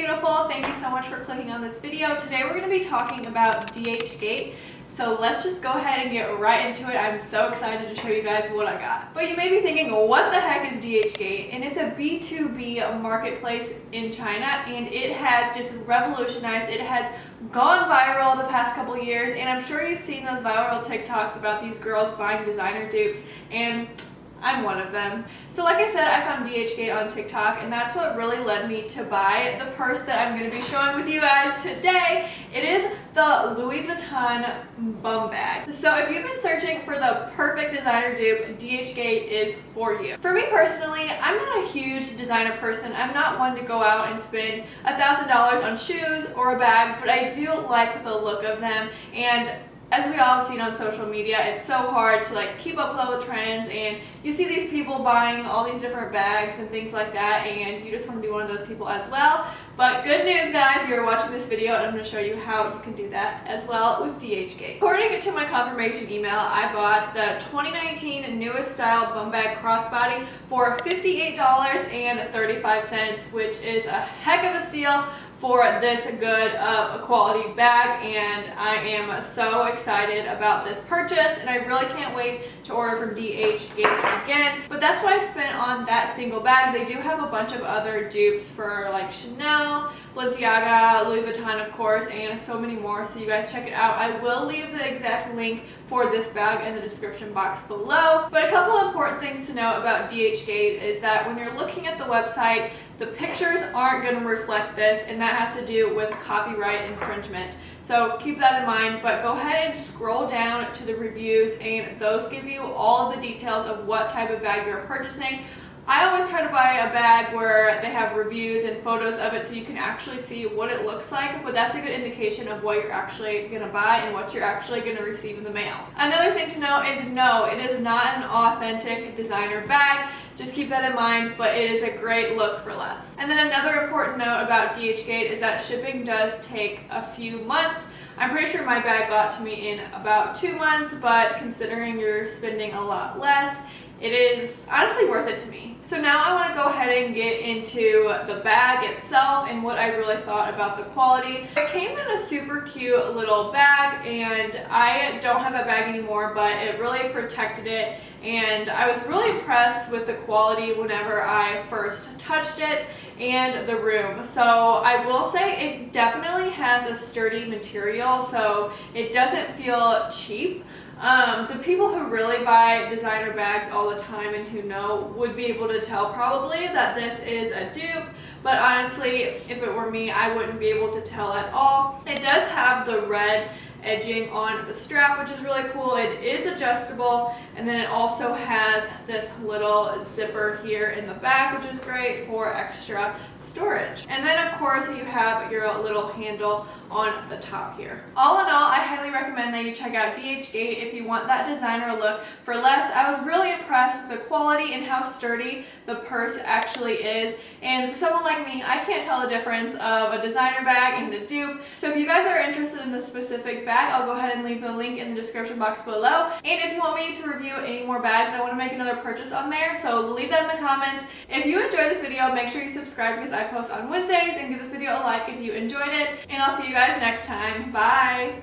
beautiful. Thank you so much for clicking on this video. Today we're going to be talking about DHGate. So let's just go ahead and get right into it. I'm so excited to show you guys what I got. But you may be thinking, what the heck is DHGate? And it's a B2b marketplace in China, and it has just revolutionized. It has gone viral the past couple years, and I'm sure you've seen those viral TikToks about these girls buying designer dupes, and I'm one of them. So like I said, I found DHGate on TikTok, and that's what really led me to buy the purse that I'm going to be showing with you guys today. It is the Louis Vuitton bum bag. So if you've been searching for the perfect designer dupe, DHGate is for you. For me personally, I'm not a huge designer person. I'm not one to go out and spend $1,000 on shoes or a bag, but I do like the look of them. And as we all have seen on social media, it's so hard to keep up with all the trends, and you see these people buying all these different bags and things like that, and you just want to be one of those people as well. But good news, guys, you're watching this video and I'm going to show you how you can do that as well with DHGate. According to my confirmation email, I bought the 2019 newest style bum bag crossbody for $58.35, which is a heck of a steal for this good of a quality bag, and I am so excited about this purchase, and I really can't wait to order from DHGate again. But that's what I spent on that single bag. They do have a bunch of other dupes for like Chanel, Balenciaga, Louis Vuitton of course, and so many more, so you guys check it out. I will leave the exact link for this bag in the description box below. But a couple of important things to know about DHGate is that when you're looking at the website, the pictures aren't going to reflect this, and that has to do with copyright infringement. So keep that in mind, but go ahead and scroll down to the reviews, and those give you all of the details of what type of bag you're purchasing. I always try to buy a bag where they have reviews and photos of it so you can actually see what it looks like, but that's a good indication of what you're actually going to buy and what you're actually going to receive in the mail. Another thing to know is no, it is not an authentic designer bag. Just keep that in mind, but it is a great look for less. And then another important note about DHGate is that shipping does take a few months. I'm pretty sure my bag got to me in about 2 months, but considering you're spending a lot less, it is honestly worth it to me. So now I want to go ahead and get into the bag itself and what I really thought about the quality. It came in a super cute little bag, and I don't have that bag anymore, but it really protected it, and I was really impressed with the quality whenever I first touched it and the room. So I will say it definitely has a sturdy material, so it doesn't feel cheap. The people who really buy designer bags all the time and who know would be able to tell probably that this is a dupe, but honestly, if it were me, I wouldn't be able to tell at all. It does have the red edging on the strap, which is really cool. It is adjustable, and then it also has this little zipper here in the back, which is great for extra storage. And then of course you have your little handle on the top here. All in all, I highly recommend that you check out DHGate if you want that designer look for less. I was really impressed with the quality and how sturdy the purse actually is, and for someone like me, I can't tell the difference of a designer bag and a dupe. So if you guys are interested in this specific bag, I'll go ahead and leave the link in the description box below. And if you want me to review any more bags, I want to make another purchase on there, so leave that in the comments. If you enjoyed this video, make sure you subscribe because I post on Wednesdays, and give this video a like if you enjoyed it, and I'll see you guys next time. Bye!